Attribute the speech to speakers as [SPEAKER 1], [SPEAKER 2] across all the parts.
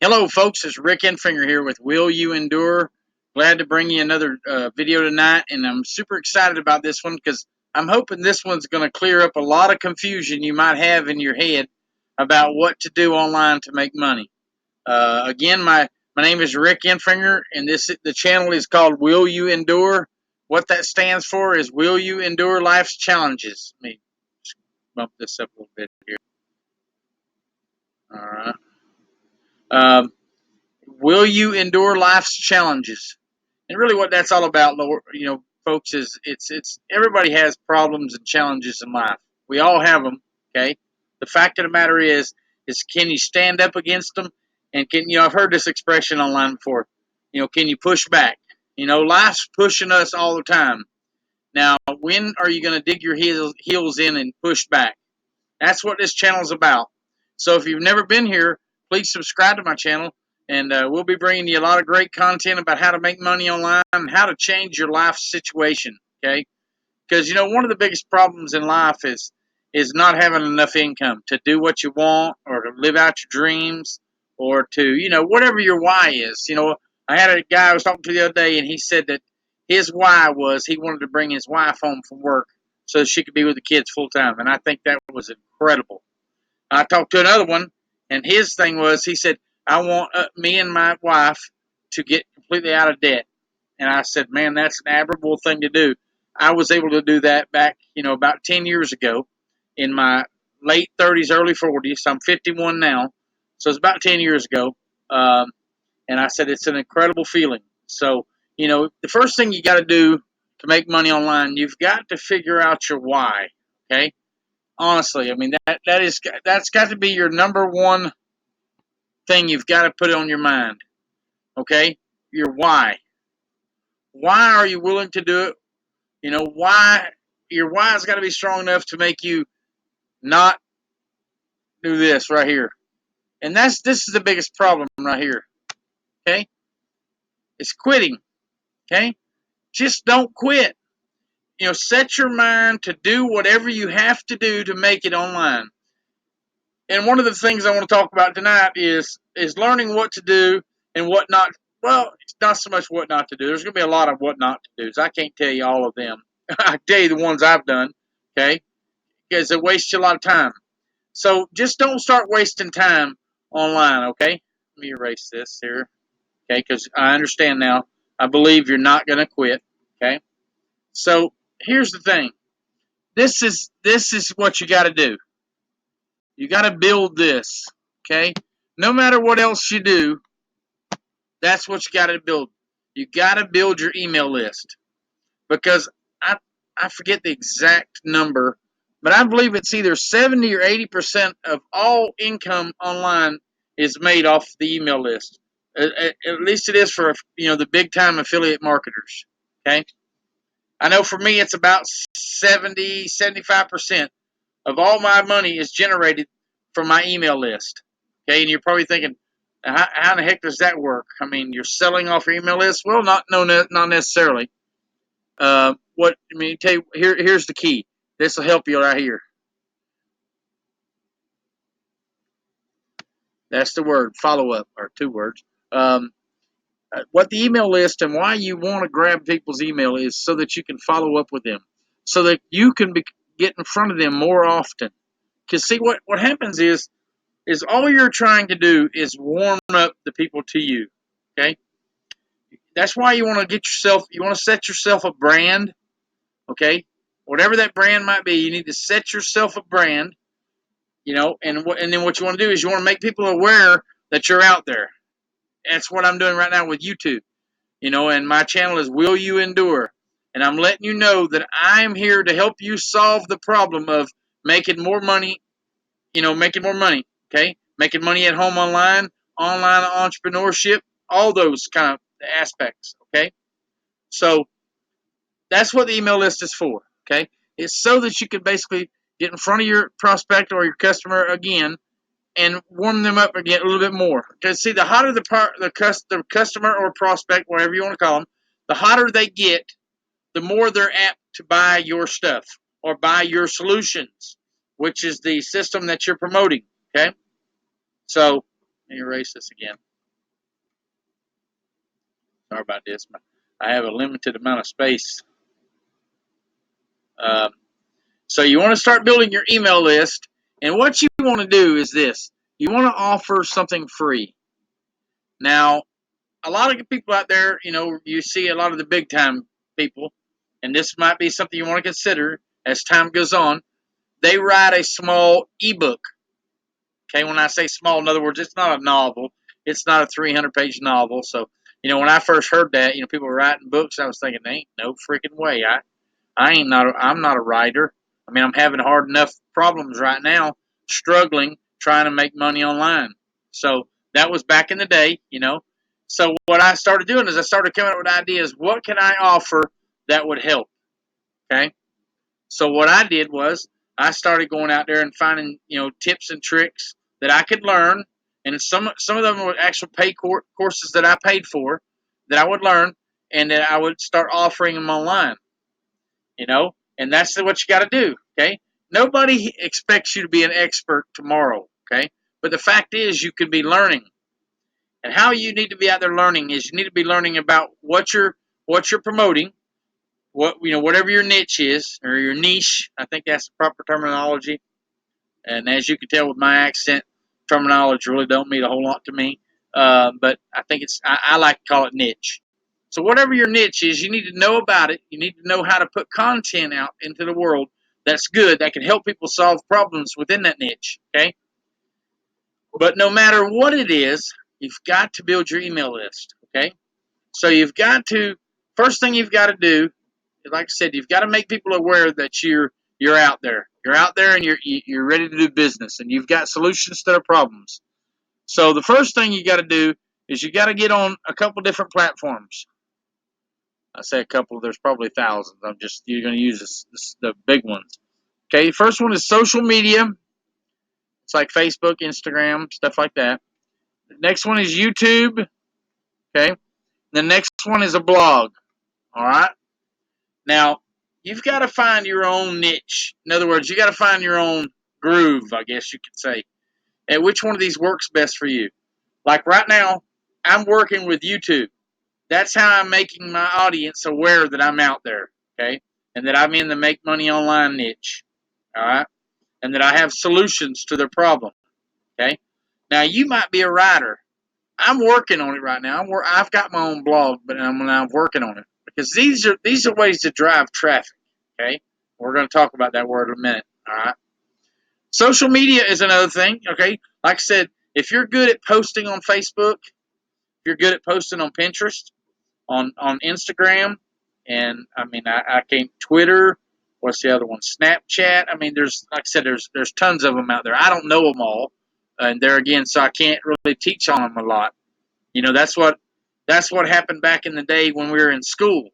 [SPEAKER 1] Hello, folks. It's Rick Enfinger here with Will You Endure? Glad to bring you another video tonight, and I'm super excited about this one because I'm hoping this one's going to clear up a lot of confusion you might have in your head about what to do online to make money. Again, my name is Rick Enfinger, and the channel is called Will You Endure? What that stands for is Will You Endure Life's Challenges? Let me bump this up a little bit here. All right. Um, will you endure life's challenges? And really, what that's all about, folks, is it's everybody has problems and challenges in life. We all have them. Okay. The fact of the matter is can you stand up against them? And I've heard this expression online before. Can you push back? Life's pushing us all the time. Now, when are you going to dig your heels in and push back? That's what this channel is about. So if you've never been here, please subscribe to my channel, and we'll be bringing you a lot of great content about how to make money online and how to change your life situation, okay? Because, one of the biggest problems in life is not having enough income to do what you want or to live out your dreams or to, whatever your why is. I had a guy I was talking to the other day, and he said that his why was he wanted to bring his wife home from work so she could be with the kids full time, and I think that was incredible. I talked to another one, and his thing was he said, I want me and my wife to get completely out of debt. And I said, man, that's an admirable thing to do. I was able to do that back, about 10 years ago in my late 30s, early 40s. I'm 51 now. So it's about 10 years ago. And I said, it's an incredible feeling. So, the first thing you got to do to make money online, you've got to figure out your why. Okay. Honestly, I mean, that's got to be your number one thing you've got to put on your mind. Okay. Your why. Why are you willing to do it? Why your why's got to be strong enough to make you not do this right here. And this is the biggest problem right here. Okay? It's quitting. Okay? Just don't quit. Set your mind to do whatever you have to do to make it online. And one of the things I want to talk about tonight is learning what to do and what not. Well, it's not so much what not to do. There's going to be a lot of what not to do. I can't tell you all of them. I can tell you the ones I've done. Okay? Because it wastes you a lot of time. So just don't start wasting time online, okay? Let me erase this here, okay? Because I understand now. I believe you're not going to quit, okay? So here's the thing. This is what you got to do. You got to build this, okay? No matter what else you do, that's what you got to build. You got to build your email list because I forget the exact number, but I believe it's either 70 or 80% of all income online is made off the email list. At least it is for the big time affiliate marketers. Okay, I know for me it's about 75% of all my money is generated from my email list. Okay, and you're probably thinking, how in the heck does that work? I mean, you're selling off your email list? Well, not necessarily. Tell you, here's the key. This will help you right here. That's the word, follow up, or two words. What the email list and why you want to grab people's email is so that you can follow up with them, so that you can get in front of them more often. Because see, what happens is all you're trying to do is warm up the people to you. Okay, that's why you want to set yourself a brand. Okay, whatever that brand might be, you need to set yourself a brand. And then what you want to do is you want to make people aware that you're out there. That's what I'm doing right now with YouTube. And my channel is Will You Endure? And I'm letting you know that I am here to help you solve the problem of making more money, okay? Making money at home online entrepreneurship, all those kind of aspects, okay? So that's what the email list is for, okay? It's so that you can basically get in front of your prospect or your customer again and warm them up again a little bit more. Because see, the hotter the customer or prospect, whatever you want to call them, the hotter they get, the more they're apt to buy your stuff or buy your solutions, which is the system that you're promoting. Okay, so let me erase this again. Sorry about this. I have a limited amount of space. Um, so you want to start building your email list. And what you want to do is this. You want to offer something free. Now, a lot of people out there, you see a lot of the big time people, and this might be something you want to consider as time goes on. They write a small ebook. Okay, when I say small, in other words, it's not a novel. It's not a 300-page novel. So, when I first heard that, people were writing books, I was thinking, ain't no freaking way. I'm not a writer. I mean, I'm having hard enough problems right now, struggling, trying to make money online. So that was back in the day. So what I started doing is I started coming up with ideas. What can I offer that would help? Okay. So what I did was I started going out there and finding, tips and tricks that I could learn, and some of them were actual pay courses that I paid for that I would learn, and that I would start offering them online. And that's what you got to do. Okay, nobody expects you to be an expert tomorrow. Okay, but the fact is you could be learning, and how you need to be out there learning is you need to be learning about what you're promoting, whatever your niche is, or your niche. I think that's the proper terminology. And as you can tell with my accent, terminology really don't mean a whole lot to me. But I think I like to call it niche. So whatever your niche is, you need to know about it. You need to know how to put content out into the world that's good, that can help people solve problems within that niche. Okay. But no matter what it is, you've got to build your email list. Okay. So first thing you've got to do, like I said, you've got to make people aware that you're out there. You're out there and you're ready to do business, and you've got solutions to their problems. So the first thing you got to do is you got to get on a couple different platforms. I say a couple. There's probably thousands. You're going to use the big ones. Okay, first one is social media. It's like Facebook, Instagram, stuff like that. The next one is YouTube. Okay, the next one is a blog. All right. Now, you've got to find your own niche. In other words, you got to find your own groove, I guess you could say. And which one of these works best for you? Like right now, I'm working with YouTube. That's how I'm making my audience aware that I'm out there, okay? And that I'm in the make money online niche, all right? And that I have solutions to their problem, okay? Now, you might be a writer. I'm working on it right now. I've got my own blog, but I'm working on it because these are ways to drive traffic. Okay, we're going to talk about that word in a minute. All right. Social media is another thing. Okay, like I said, if you're good at posting on Facebook, if you're good at posting on Pinterest, on Instagram, and I mean I can't Twitter. What's the other one? Snapchat. I mean, there's like I said, there's tons of them out there. I don't know them all, and there again, so I can't really teach on them a lot. That's what happened back in the day when we were in school.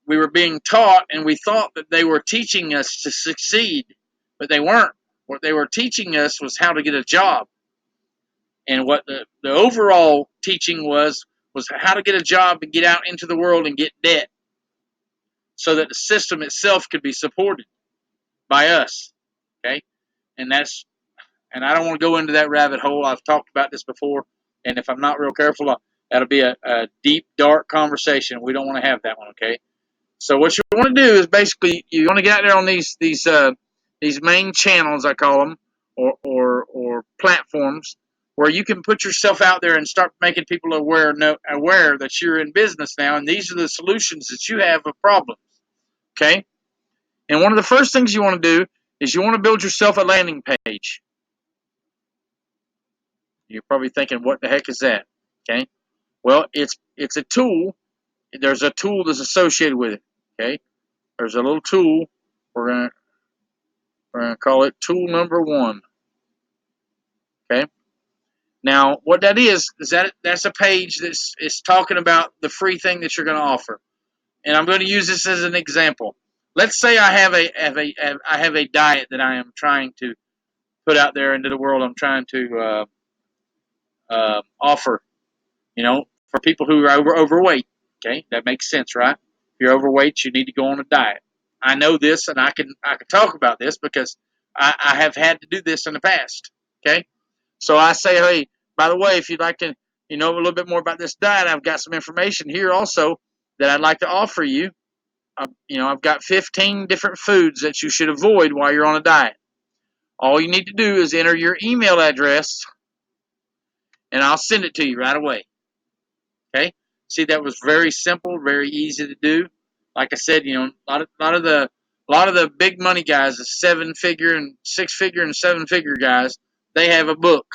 [SPEAKER 1] We were being taught, and we thought that they were teaching us to succeed, but they weren't. What they were teaching us was how to get a job, and what the overall teaching was how to get a job and get out into the world and get debt, so that the system itself could be supported by us. Okay, and and I don't want to go into that rabbit hole. I've talked about this before, and if I'm not real careful, that'll be a deep, dark conversation. We don't want to have that one. Okay. So what you want to do is basically you want to get out there on these main channels, I call them, or platforms, where you can put yourself out there and start making people aware that you're in business now, and these are the solutions that you have of problems. Okay. And one of the first things you want to do is you want to build yourself a landing page. You're probably thinking, what the heck is that? Okay. Well, it's a tool. There's a tool that's associated with it. Okay. There's a little tool. We're gonna call it tool number 1. Okay. Now, what that is that's a page that's talking about the free thing that you're going to offer. And I'm going to use this as an example. Let's say I have a diet that I am trying to put out there into the world. I'm trying to offer, for people who are overweight. Okay, that makes sense, right? If you're overweight, you need to go on a diet. I know this, and I can talk about this because I have had to do this in the past. Okay, so I say, hey, by the way, if you'd like to you know a little bit more about this diet, I've got some information here also that I'd like to offer you. I've got 15 different foods that you should avoid while you're on a diet. All you need to do is enter your email address, and I'll send it to you right away. Okay? See, that was very simple, very easy to do. Like I said, a lot of the big money guys, the 7-figure and 6-figure and 7-figure guys, they have a book,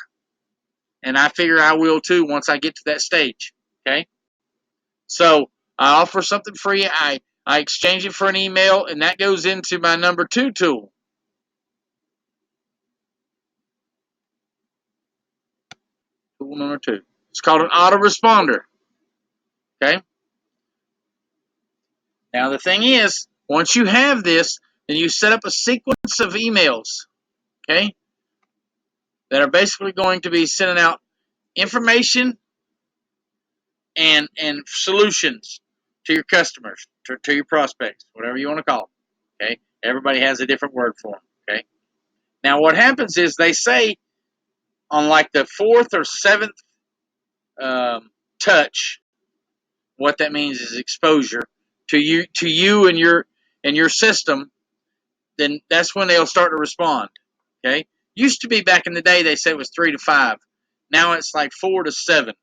[SPEAKER 1] and I figure I will too once I get to that stage. Okay? So I offer something free. I exchange it for an email, and that goes into my number 2 tool. Tool number 2. It's called an autoresponder. Okay? Now the thing is, once you have this, then you set up a sequence of emails, okay, that are basically going to be sending out information and solutions to your customers, to your prospects, whatever you want to call them. Okay, everybody has a different word for them. Okay, now what happens is they say on like the 4th or 7th touch, what that means is exposure to you and your system. Then that's when they'll start to respond. Okay, used to be back in the day they said it was 3 to 5. Now it's like 4 to 7.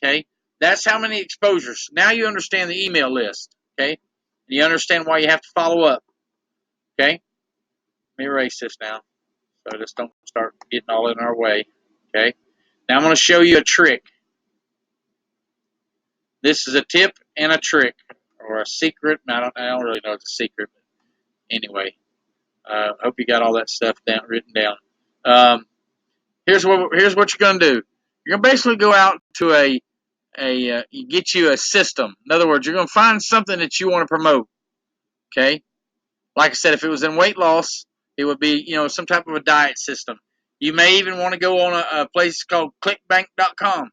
[SPEAKER 1] Okay, that's how many exposures. Now you understand the email list. Okay, you understand why you have to follow up. Okay, let me erase this now so just don't start getting all in our way. Okay, now I'm going to show you a trick. This is a tip and a trick, or a secret. I don't really know if it's a secret, but anyway, I hope you got all that stuff written down. Here's what you're going to do. You're going to basically go out to you get you a system. In other words, you're going to find something that you want to promote. Okay, like I said, if it was in weight loss, it would be some type of a diet system. You may even want to go on a place called ClickBank.com.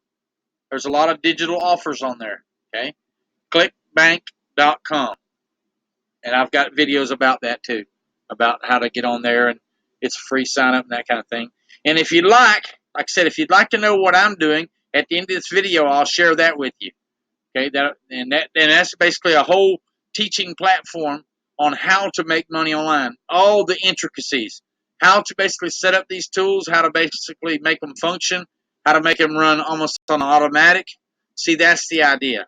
[SPEAKER 1] There's a lot of digital offers on there. Okay, ClickBank.com, and I've got videos about that too, about how to get on there, and it's a free sign up and that kind of thing. And if you'd like I said, if you'd like to know what I'm doing at the end of this video, I'll share that with you. Okay, that's basically a whole teaching platform on how to make money online, all the intricacies, how to basically set up these tools, how to basically make them function, how to make them run almost on automatic. See, that's the idea.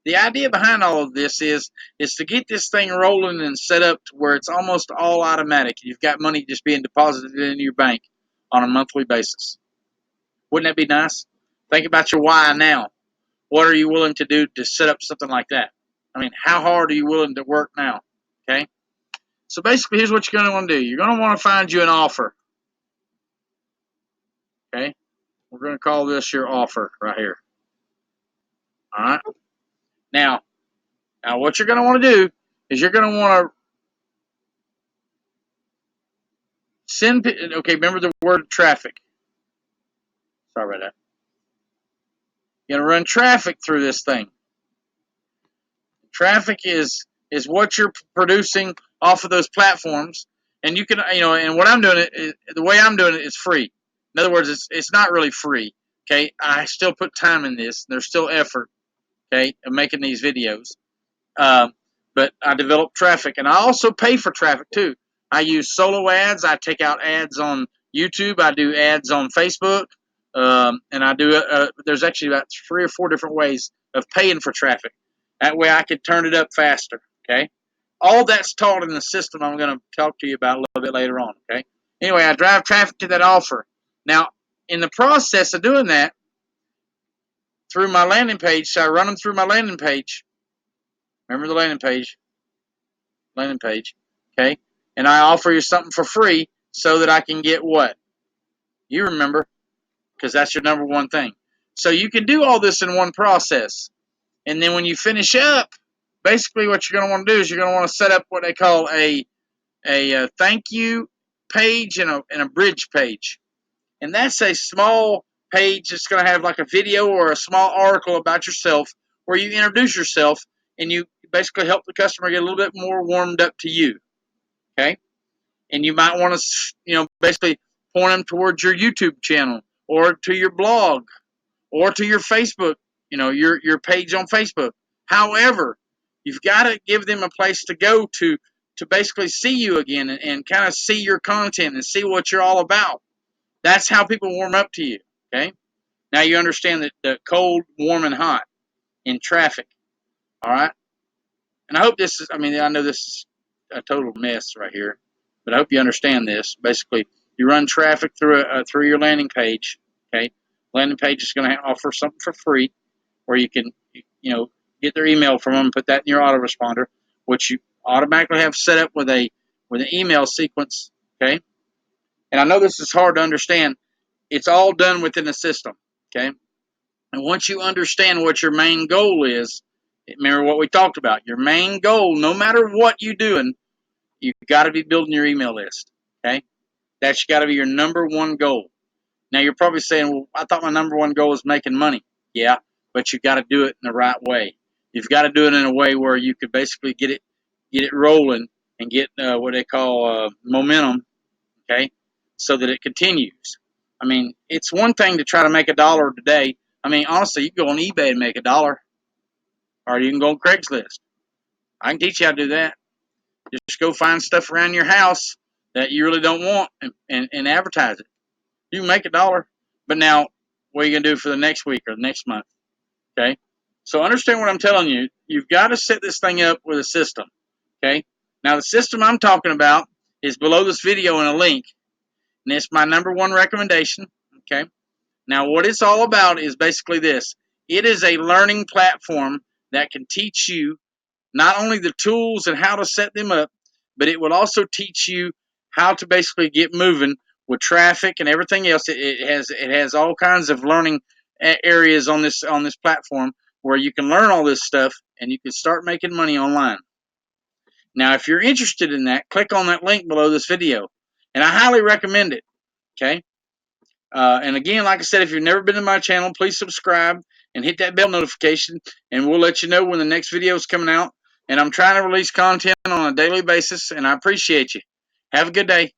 [SPEAKER 1] The idea behind all of this is to get this thing rolling and set up to where it's almost all automatic. You've got money just being deposited into your bank on a monthly basis. Wouldn't that be nice? Think about your why now. What are you willing to do to set up something like that? I mean, how hard are you willing to work now? Okay. So basically, here's what you're going to want to do. You're going to want to find you an offer. Okay. We're going to call this your offer right here. All right. Now what you're going to want to do is you're going to want to send. Okay. Remember the word traffic. Sorry about that. You're going to run traffic through this thing. Traffic is what you're producing off of those platforms, and you can and what I'm doing the way I'm doing it is free. In other words, it's not really free. Okay, I still put time in this. There's still effort. Okay, of making these videos, but I develop traffic, and I also pay for traffic too. I use solo ads. I take out ads on YouTube. I do ads on Facebook, and I do. There's actually about 3 or 4 different ways of paying for traffic. That way, I can turn it up faster. Okay, all that's taught in the system. I'm going to talk to you about a little bit later on. Okay. Anyway, I drive traffic to that offer. Now, in the process of doing that, through my landing page, so I run them through my landing page. Remember the landing page? Landing page. Okay. And I offer you something for free so that I can get what? You remember, because that's your number one thing. So you can do all this in one process. And then when you finish up, basically what you're going to want to do is you're going to want to set up what they call a thank you page and a bridge page. And that's a small page that's going to have like a video or a small article about yourself where you introduce yourself and you basically help the customer get a little bit more warmed up to you. Okay? And you might want to, basically point them towards your YouTube channel or to your blog or to your Facebook, your page on Facebook. However, you've got to give them a place to go to basically see you again and kind of see your content and see what you're all about. That's how people warm up to you. Okay. Now you understand that the cold, warm, and hot in traffic. All right. And I hope this is. I mean, I know this is a total mess right here, but I hope you understand this. Basically, you run traffic through your landing page. Okay. Landing page is going to offer something for free, where you can get their email from them, put that in your autoresponder, which you automatically have set up with an email sequence. Okay. And I know this is hard to understand. It's all done within the system. Okay. And once you understand what your main goal is, remember what we talked about. Your main goal, no matter what you're doing, you've got to be building your email list. Okay. That's got to be your number one goal. Now you're probably saying, well, I thought my number one goal was making money. Yeah, but you got to do it in the right way. You've got to do it in a way where you could basically get it rolling and get what they call momentum. Okay, so that it continues. I mean, it's one thing to try to make $1 today. I mean, honestly, you can go on eBay and make $1, or you can go on Craigslist. I can teach you how to do that. Just go find stuff around your house that you really don't want and advertise it. You can make $1. But now, what are you going to do for the next week or the next month? Okay? So understand what I'm telling you. You've got to set this thing up with a system. Okay? Now, the system I'm talking about is below this video in a link. And it's my number one recommendation. Okay? Now, what it's all about is basically this. It is a learning platform that can teach you not only the tools and how to set them up, but it will also teach you how to basically get moving with traffic and everything else. It has all kinds of learning areas on this platform where you can learn all this stuff and you can start making money online. Now, if you're interested in that, click on that link below this video, and I highly recommend it. Okay. And again, like I said, if you've never been to my channel, please subscribe and hit that bell notification, and we'll let you know when the next video is coming out. And I'm trying to release content on a daily basis, and I appreciate you. Have a good day.